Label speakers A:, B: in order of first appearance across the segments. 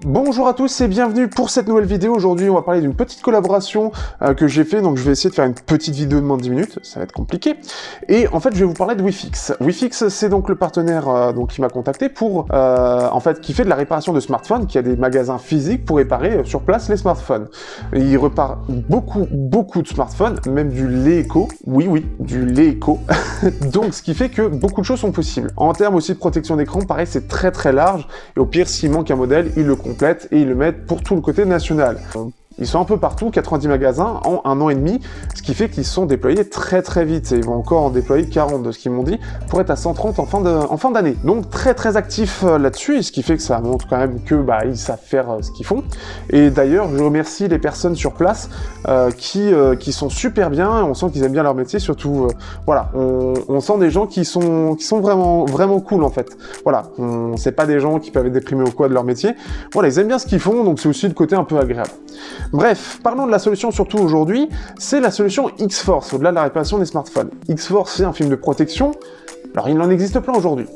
A: Bonjour à tous et bienvenue pour cette nouvelle vidéo. Aujourd'hui, on va parler d'une petite collaboration que j'ai fait. Donc, je vais essayer de faire une petite vidéo de moins de 10 minutes. Ça va être compliqué. Et en fait, je vais vous parler de Wifix. Wifix, c'est donc le partenaire qui m'a contacté pour, en fait, qui fait de la réparation de smartphones, qui a des magasins physiques pour réparer sur place les smartphones. Et il repart beaucoup de smartphones, même du lait éco. Oui, du lait éco. Donc, ce qui fait que beaucoup de choses sont possibles. En termes aussi de protection d'écran, pareil, c'est très large. Et au pire, s'il manque un modèle, il le complète et ils le mettent pour tout le côté national. Ils sont un peu partout, 90 magasins en 1 an et demi, ce qui fait qu'ils sont déployés très vite, et ils vont encore en déployer 40 de ce qu'ils m'ont dit, pour être à 130 en fin d'année. Donc très actifs là-dessus, et ce qui fait que ça montre quand même que ils savent faire ce qu'ils font. Et d'ailleurs, je remercie les personnes sur place qui sont super bien, et on sent qu'ils aiment bien leur métier, surtout, voilà, on sent des gens qui sont vraiment cool en fait. Voilà, c'est pas des gens qui peuvent être déprimés ou quoi de leur métier, voilà, ils aiment bien ce qu'ils font, donc c'est aussi le côté un peu agréable. Bref, parlons de la solution surtout aujourd'hui, c'est la solution X-Force, au-delà de la réparation des smartphones. X-Force, c'est un film de protection, alors il en existe plein aujourd'hui.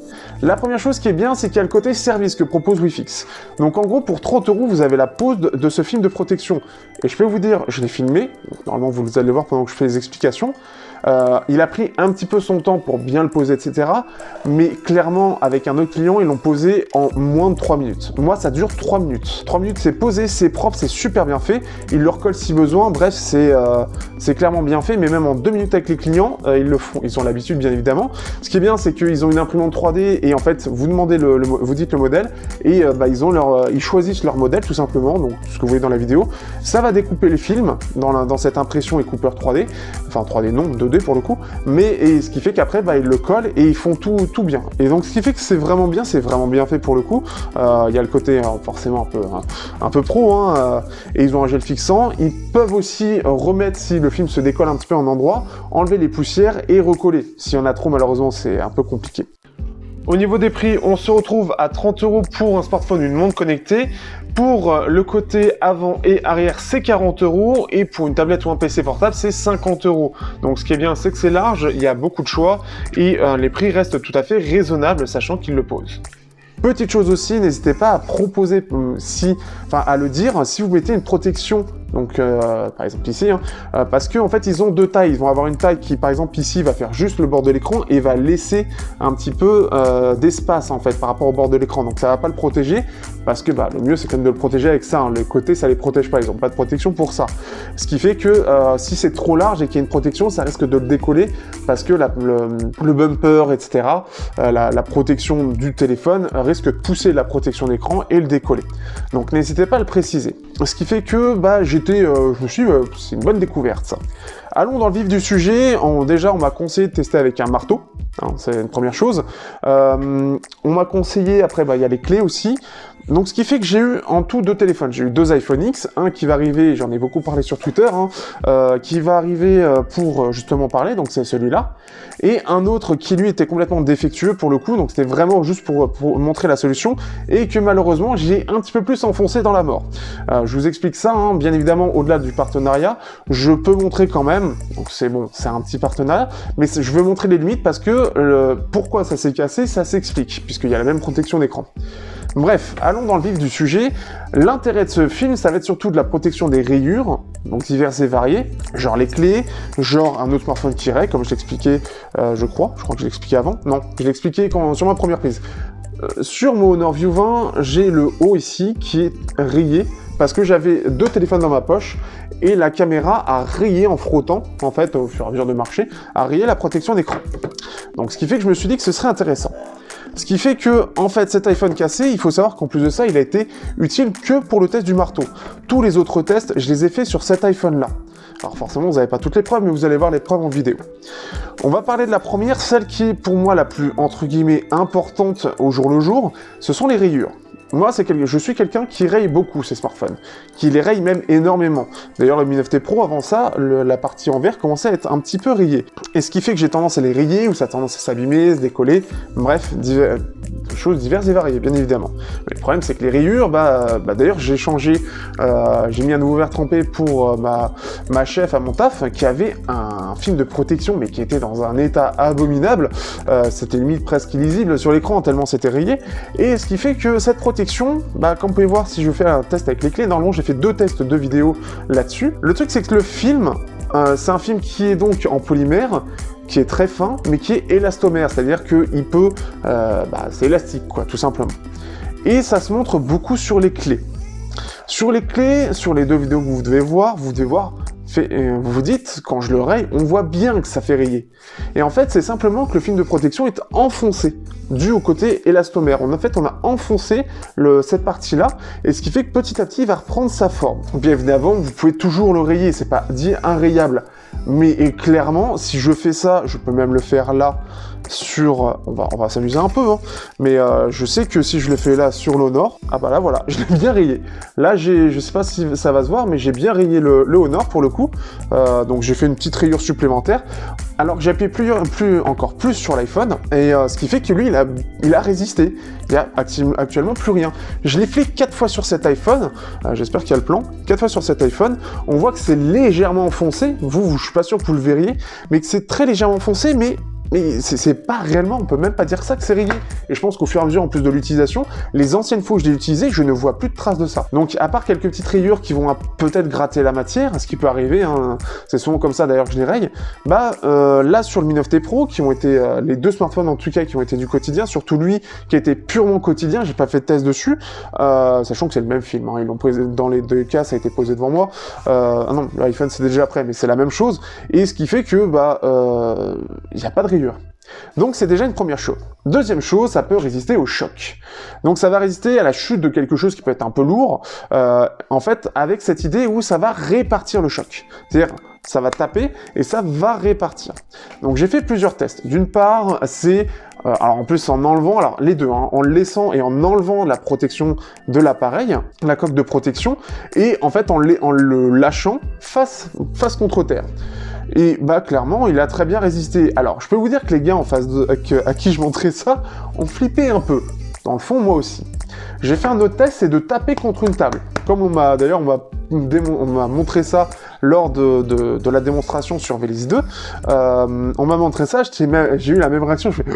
A: La première chose qui est bien, c'est qu'il y a le côté service que propose Wifix. Donc en gros, pour 30 €, vous avez la pose de ce film de protection. Et je peux vous dire, je l'ai filmé, normalement vous allez le voir pendant que je fais les explications. Il a pris un petit peu son temps pour bien le poser, etc. Mais clairement, avec un autre client, ils l'ont posé en moins de 3 minutes. Moi, ça dure 3 minutes. 3 minutes, c'est posé, c'est propre, c'est super bien fait. Ils le recollent si besoin. Bref, c'est clairement bien fait. Mais même en 2 minutes avec les clients, ils le font. Ils ont l'habitude, bien évidemment. Ce qui est bien, c'est qu'ils ont une imprimante 3D et en fait, vous demandez vous dites le modèle et ils choisissent leur modèle tout simplement. Donc, ce que vous voyez dans la vidéo, ça va découper les films dans cette impression et coupeur 3D. Enfin, 3D non, 2D pour le coup, mais ce qui fait qu'après ils le collent et ils font tout bien. Et donc ce qui fait que c'est vraiment bien fait pour le coup. Il y a le côté forcément un peu pro, et ils ont un gel fixant. Ils peuvent aussi remettre, si le film se décolle un petit peu en endroit, enlever les poussières et recoller. S'il y en a trop, malheureusement, c'est un peu compliqué. Au niveau des prix, on se retrouve à 30 € pour un smartphone, une montre connectée. Pour le côté avant et arrière, c'est 40 €. Et pour une tablette ou un PC portable, c'est 50 €. Donc ce qui est bien, c'est que c'est large, il y a beaucoup de choix. Et les prix restent tout à fait raisonnables, sachant qu'ils le posent. Petite chose aussi, n'hésitez pas à proposer, à le dire, si vous mettez une protection, donc par exemple ici, parce qu'en fait ils ont deux tailles, ils vont avoir une taille qui par exemple ici va faire juste le bord de l'écran et va laisser un petit peu d'espace en fait par rapport au bord de l'écran, donc ça va pas le protéger, parce que le mieux c'est quand même de le protéger avec ça, les côtés ça les protège pas, ils ont pas de protection pour ça, ce qui fait que si c'est trop large et qu'il y a une protection, ça risque de le décoller, parce que le bumper, etc., la protection du téléphone risque de pousser la protection d'écran et le décoller. Donc n'hésitez pas à le préciser. Ce qui fait que je me suis dit, c'est une bonne découverte ça. Allons dans le vif du sujet. Déjà, on m'a conseillé de tester avec un marteau. C'est une première chose. On m'a conseillé, après, il y a les clés aussi. Donc, ce qui fait que j'ai eu en tout 2 téléphones. J'ai eu 2 iPhone X, un qui va arriver, j'en ai beaucoup parlé sur Twitter, qui va arriver pour justement parler, donc c'est celui-là, et un autre qui lui était complètement défectueux pour le coup, donc c'était vraiment juste pour montrer la solution, et que malheureusement j'ai un petit peu plus enfoncé dans la mort. Je vous explique ça, bien évidemment, au-delà du partenariat, je peux montrer quand même, donc c'est bon, c'est un petit partenariat, mais je veux montrer les limites parce que pourquoi ça s'est cassé, ça s'explique, puisqu'il y a la même protection d'écran. Bref, allons dans le vif du sujet. L'intérêt de ce film, ça va être surtout de la protection des rayures, donc diverses et variées, genre les clés, genre un autre smartphone qui raye, comme je l'expliquais, je crois que je l'expliquais avant. Non, je l'expliquais sur ma première prise. Sur mon Honor View 20, j'ai le haut ici qui est rayé, parce que j'avais 2 téléphones dans ma poche, et la caméra a rayé en frottant, en fait, au fur et à mesure de marcher, a rayé la protection d'écran. Donc ce qui fait que je me suis dit que ce serait intéressant. Ce qui fait que, en fait, cet iPhone cassé, il faut savoir qu'en plus de ça, il a été utile que pour le test du marteau. Tous les autres tests, je les ai faits sur cet iPhone-là. Alors forcément, vous n'avez pas toutes les preuves, mais vous allez voir les preuves en vidéo. On va parler de la première, celle qui est pour moi la plus, entre guillemets, importante au jour le jour, ce sont les rayures. Moi, je suis quelqu'un qui raye beaucoup ces smartphones, qui les raye même énormément. D'ailleurs, le Mi 9T Pro, avant ça, la partie en verre commençait à être un petit peu rayée. Et ce qui fait que j'ai tendance à les rayer, ou ça a tendance à s'abîmer, se décoller, bref, choses diverses et variées, bien évidemment. Mais le problème, c'est que les rayures, d'ailleurs, j'ai changé, j'ai mis un nouveau verre trempé pour ma chef à mon taf, qui avait un film de protection, mais qui était dans un état abominable. C'était limite presque illisible sur l'écran, tellement c'était rayé. Et ce qui fait que cette protection, comme vous pouvez voir, si je fais un test avec les clés, normalement, j'ai fait 2 tests de vidéos là-dessus. Le truc, c'est que le film, c'est un film qui est donc en polymère, qui est très fin, mais qui est élastomère, c'est-à-dire qu'il peut, c'est élastique, quoi, tout simplement. Et ça se montre beaucoup sur les clés. Sur les clés, sur les 2 vidéos que vous devez voir, vous vous dites, quand je le raye, on voit bien que ça fait rayer. Et en fait, c'est simplement que le film de protection est enfoncé, dû au côté élastomère. En fait, on a enfoncé cette partie-là, et ce qui fait que petit à petit, il va reprendre sa forme. Bien évidemment, vous pouvez toujours le rayer, c'est pas dit inrayable. Mais clairement, si je fais ça, je peux même le faire là, on va s'amuser un peu, hein. Mais je sais que si je le fais là sur l'Honor, là voilà, je l'ai bien rayé. Là, je sais pas si ça va se voir, mais j'ai bien rayé le Honor pour le coup. Donc j'ai fait une petite rayure supplémentaire, alors que j'ai appuyé encore plus sur l'iPhone, et ce qui fait que lui, il a résisté. Il y a actuellement plus rien. Je l'ai fait 4 fois sur cet iPhone, j'espère qu'il y a le plan, 4 fois sur cet iPhone, on voit que c'est légèrement enfoncé, je suis pas sûr que vous le verriez, mais que c'est très légèrement enfoncé, mais c'est pas réellement, on peut même pas dire ça que c'est rayé. Et je pense qu'au fur et à mesure, en plus de l'utilisation, les anciennes fois où je l'ai utilisé, je ne vois plus de traces de ça. Donc, à part quelques petites rayures qui vont peut-être gratter la matière, ce qui peut arriver, hein, c'est souvent comme ça d'ailleurs que je les raye, là, sur le Mi 9T Pro, qui ont été les 2 smartphones en tout cas qui ont été du quotidien, surtout lui, qui a été purement quotidien, j'ai pas fait de test dessus, sachant que c'est le même film, hein, ils l'ont posé, dans les 2 cas, ça a été posé devant moi. Non, l'iPhone c'est déjà après, mais c'est la même chose, et ce qui fait que, y a pas de rayures. Donc c'est déjà une première chose. Deuxième chose, ça peut résister au choc. Donc ça va résister à la chute de quelque chose qui peut être un peu lourd, en fait avec cette idée où ça va répartir le choc. C'est-à-dire ça va taper et ça va répartir. Donc j'ai fait plusieurs tests. D'une part, c'est alors en plus en enlevant, alors les deux, hein, en le laissant et en enlevant la protection de l'appareil, la coque de protection, et en fait en le lâchant face contre terre. Et clairement, il a très bien résisté. Alors, je peux vous dire que les gars en face à qui je montrais ça ont flippé un peu. Dans le fond, moi aussi. J'ai fait un autre test, c'est de taper contre une table. Comme on m'a montré ça lors de la démonstration sur Vélizy 2. On m'a montré ça, j'ai eu la même réaction. Je fais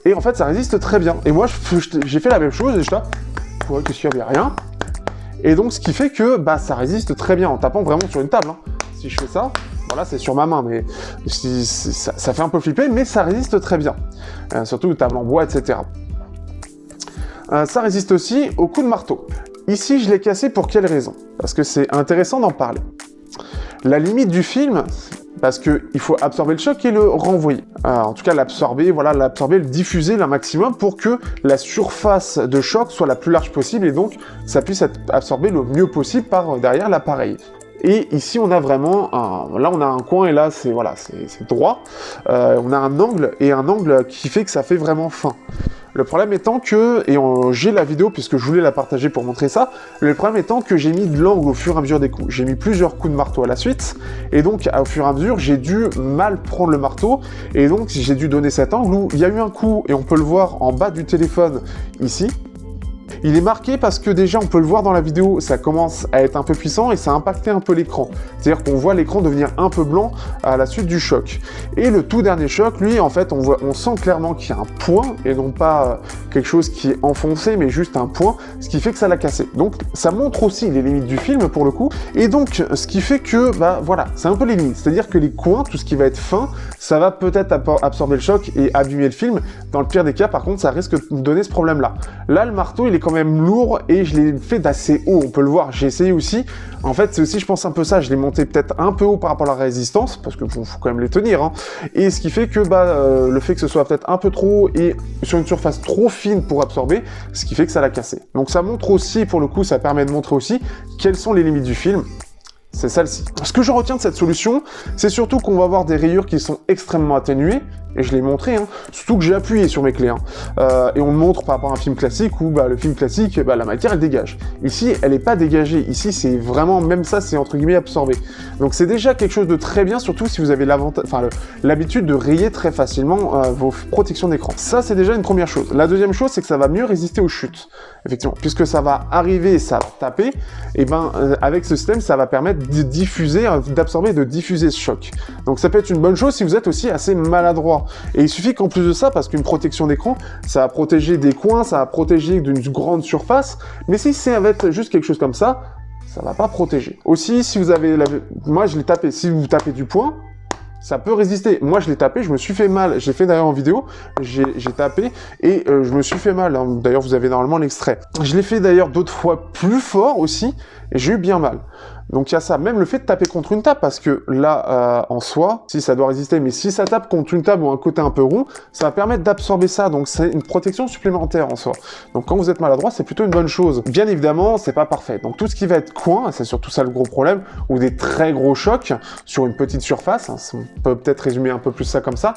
A: et en fait, ça résiste très bien. Et moi, j'ai fait la même chose et je tape. Ouais, qu'est-ce qu'il y avait? Rien. Et donc, ce qui fait que ça résiste très bien en tapant vraiment sur une table. Hein. Si je fais ça. Voilà, c'est sur ma main, mais ça fait un peu flipper, mais ça résiste très bien. Surtout table en bois, etc. Ça résiste aussi aux coups de marteau. Ici, je l'ai cassé pour quelle raison? Parce que c'est intéressant d'en parler. La limite du film, parce qu'il faut absorber le choc et le renvoyer. En tout cas, l'absorber, le diffuser un maximum pour que la surface de choc soit la plus large possible et donc ça puisse être absorbé le mieux possible par derrière l'appareil. Et ici, on a vraiment là, on a un coin et là, c'est droit. On a un angle qui fait que ça fait vraiment fin. Le problème étant que, j'ai la vidéo puisque je voulais la partager pour montrer ça, le problème étant que j'ai mis de l'angle au fur et à mesure des coups. J'ai mis plusieurs coups de marteau à la suite, et donc au fur et à mesure, j'ai dû mal prendre le marteau, et donc j'ai dû donner cet angle où il y a eu un coup, et on peut le voir en bas du téléphone, ici. Il est marqué parce que déjà, on peut le voir dans la vidéo, ça commence à être un peu puissant et ça a impacté un peu l'écran. C'est-à-dire qu'on voit l'écran devenir un peu blanc à la suite du choc. Et le tout dernier choc, lui, en fait, on sent clairement qu'il y a un point et non pas quelque chose qui est enfoncé, mais juste un point, ce qui fait que ça l'a cassé. Donc, ça montre aussi les limites du film pour le coup. Et donc, ce qui fait que, voilà, c'est un peu les limites. C'est-à-dire que les coins, tout ce qui va être fin, ça va peut-être absorber le choc et abîmer le film. Dans le pire des cas, par contre, ça risque de donner ce problème-là. Là, le marteau, il est quand même lourd et je l'ai fait d'assez haut, on peut le voir, j'ai essayé aussi. En fait, c'est aussi, je pense, un peu ça, je l'ai monté peut-être un peu haut par rapport à la résistance, parce que faut quand même les tenir, hein. Et ce qui fait que le fait que ce soit peut-être un peu trop et sur une surface trop fine pour absorber, ce qui fait que ça l'a cassé. Donc ça montre aussi, pour le coup, ça permet de montrer aussi quelles sont les limites du film. C'est celle-ci. Ce que je retiens de cette solution, c'est surtout qu'on va avoir des rayures qui sont extrêmement atténuées, et je l'ai montré, hein, surtout que j'ai appuyé sur mes clés, hein. Et on le montre par rapport à un film classique où le film classique, la matière elle dégage. Ici, elle n'est pas dégagée. Ici, c'est vraiment, même ça, c'est entre guillemets absorbé. Donc c'est déjà quelque chose de très bien, surtout si vous avez l'habitude de rayer très facilement vos protections d'écran. Ça, c'est déjà une première chose. La deuxième chose, c'est que ça va mieux résister aux chutes, effectivement, puisque ça va arriver et ça va taper. Et avec ce système, ça va permettre de diffuser, d'absorber et de diffuser ce choc. Donc ça peut être une bonne chose si vous êtes aussi assez maladroit. Et il suffit qu'en plus de ça, parce qu'une protection d'écran, ça va protéger des coins, ça va protéger d'une grande surface, mais si c'est avec juste quelque chose comme ça va pas protéger. Aussi, si vous avez... Moi, je l'ai tapé. Si vous tapez du poing, ça peut résister. Moi, je l'ai tapé, je me suis fait mal. J'ai fait d'ailleurs en vidéo, j'ai tapé et je me suis fait mal. D'ailleurs, vous avez normalement l'extrait. Je l'ai fait d'ailleurs d'autres fois plus fort aussi et j'ai eu bien mal. Donc il y a ça, même le fait de taper contre une table, parce que là, en soi, si ça doit résister, mais si ça tape contre une table ou un côté un peu rond, ça va permettre d'absorber ça, donc c'est une protection supplémentaire en soi. Donc quand vous êtes maladroit, c'est plutôt une bonne chose. Bien évidemment, c'est pas parfait. Donc tout ce qui va être coin, c'est surtout ça le gros problème, ou des très gros chocs sur une petite surface, hein, on peut peut-être résumer un peu plus ça comme ça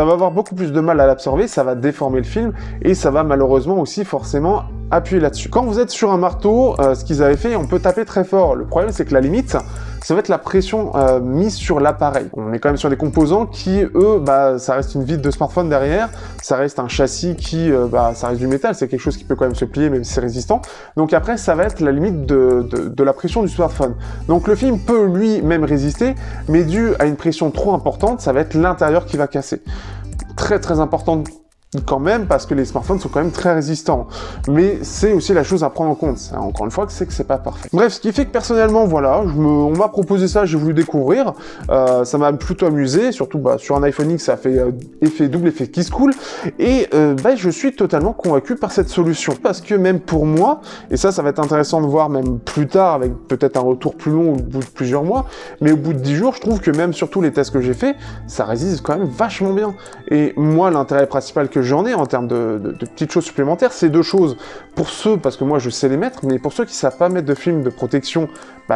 A: va avoir beaucoup plus de mal à l'absorber, ça va déformer le film, et ça va malheureusement aussi forcément appuyer là-dessus. Quand vous êtes sur un marteau, ce qu'ils avaient fait, on peut taper très fort. Le problème, c'est que la limite, ça va être la pression mise sur l'appareil. On est quand même sur des composants qui, eux, ça reste une vitre de smartphone derrière, ça reste un châssis qui, ça reste du métal, c'est quelque chose qui peut quand même se plier, même si c'est résistant. Donc après, ça va être la limite de la pression du smartphone. Donc le film peut lui-même résister, mais dû à une pression trop importante, ça va être l'intérieur qui va casser. Très très important quand même, parce que les smartphones sont quand même très résistants. Mais c'est aussi la chose à prendre en compte. Encore une fois, c'est que c'est pas parfait. Bref, ce qui fait que personnellement, voilà, on m'a proposé ça, j'ai voulu découvrir. Ça m'a plutôt amusé, surtout sur un iPhone X, ça fait double effet qui se coule. Et je suis totalement convaincu par cette solution. Parce que même pour moi, et ça va être intéressant de voir même plus tard, avec peut-être un retour plus long au bout de plusieurs mois, mais au bout de 10 jours, je trouve que même sur tous les tests que j'ai fait, ça résiste quand même vachement bien. Et moi, l'intérêt principal que j'en ai en termes de petites choses supplémentaires, c'est deux choses. Pour ceux, parce que moi je sais les mettre, mais pour ceux qui ne savent pas mettre de film de protection,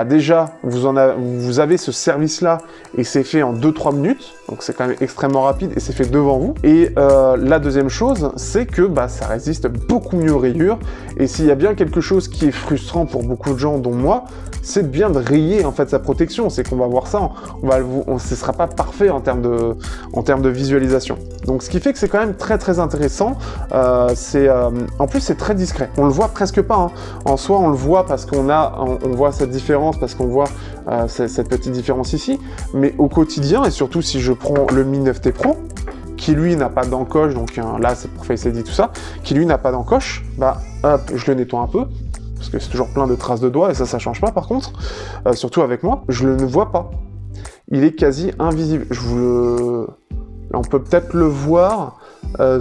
A: déjà vous avez ce service-là et c'est fait en 2-3 minutes, donc c'est quand même extrêmement rapide et c'est fait devant vous. Et la deuxième chose, c'est que ça résiste beaucoup mieux aux rayures. Et s'il y a bien quelque chose qui est frustrant pour beaucoup de gens, dont moi, c'est bien de rayer en fait sa protection. C'est qu'on va voir ça, ce sera pas parfait en termes de visualisation. Donc ce qui fait que c'est quand même très très intéressant. En plus c'est très discret. On le voit presque pas. Hein. En soi, on le voit parce on voit cette différence, parce qu'on voit cette petite différence ici. Mais au quotidien, et surtout si je prends le Mi 9T Pro, qui lui n'a pas d'encoche, donc là c'est pour Face ID tout ça, qui lui n'a pas d'encoche, hop, je le nettoie un peu, parce que c'est toujours plein de traces de doigts, et ça change pas par contre, surtout avec moi, je le ne vois pas. Il est quasi invisible. Là, on peut peut-être le voir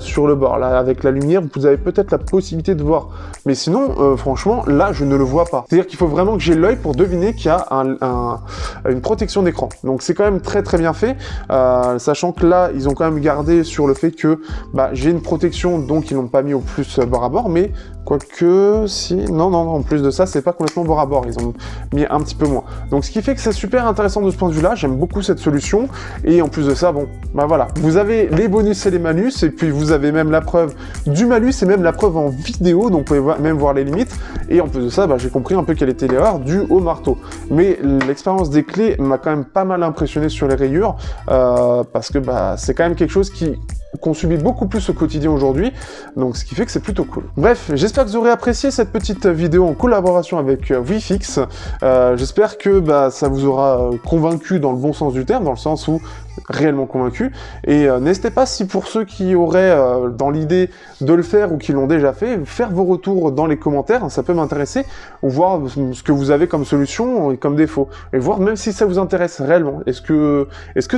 A: sur le bord. Là, avec la lumière, vous avez peut-être la possibilité de voir. Mais sinon, franchement, là, je ne le vois pas. C'est-à-dire qu'il faut vraiment que j'ai l'œil pour deviner qu'il y a une protection d'écran. Donc, c'est quand même très très bien fait. Sachant que là, ils ont quand même gardé sur le fait que j'ai une protection, donc ils n'ont pas mis au plus bord à bord. Mais quoique, si... Non, en plus de ça, c'est pas complètement bord à bord. Ils ont mis un petit peu moins. Donc, ce qui fait que c'est super intéressant de ce point de vue-là. J'aime beaucoup cette solution. Et en plus de ça, voilà. Vous avez les bonus et les malus, et puis vous avez même la preuve du malus et même la preuve en vidéo, donc vous pouvez même voir les limites. Et en plus de ça, j'ai compris un peu quelle était l'erreur due au marteau. Mais l'expérience des clés m'a quand même pas mal impressionné sur les rayures, parce que c'est quand même quelque chose qu'on subit beaucoup plus au quotidien aujourd'hui, donc ce qui fait que c'est plutôt cool. Bref, j'espère que vous aurez apprécié cette petite vidéo en collaboration avec WeFix. J'espère que ça vous aura convaincu dans le bon sens du terme, dans le sens où réellement convaincu. Et n'hésitez pas, si pour ceux qui auraient dans l'idée de le faire ou qui l'ont déjà fait, faire vos retours dans les commentaires, ça peut m'intéresser, ou voir ce que vous avez comme solution et comme défaut, et voir même si ça vous intéresse réellement. Est-ce que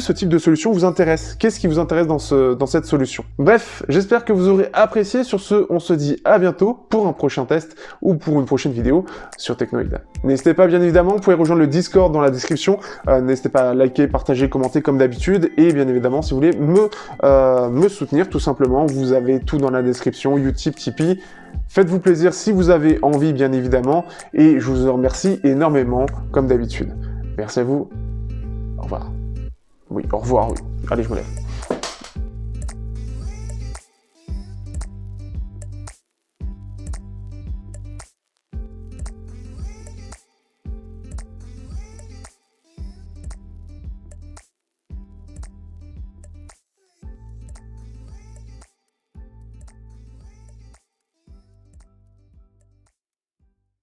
A: ce type de solution vous intéresse? Qu'est-ce qui vous intéresse dans cette solution? Bref, j'espère que vous aurez apprécié. Sur ce, on se dit à bientôt pour un prochain test ou pour une prochaine vidéo sur Technoïd. N'hésitez pas, bien évidemment, vous pouvez rejoindre le Discord dans la description. N'hésitez pas à liker, partager, commenter comme d'habitude. Et bien évidemment, si vous voulez me soutenir, tout simplement, vous avez tout dans la description, Utip, Tipeee. Faites-vous plaisir si vous avez envie, bien évidemment. Et je vous en remercie énormément, comme d'habitude. Merci à vous. Au revoir. Oui, au revoir, oui. Allez, je me lève.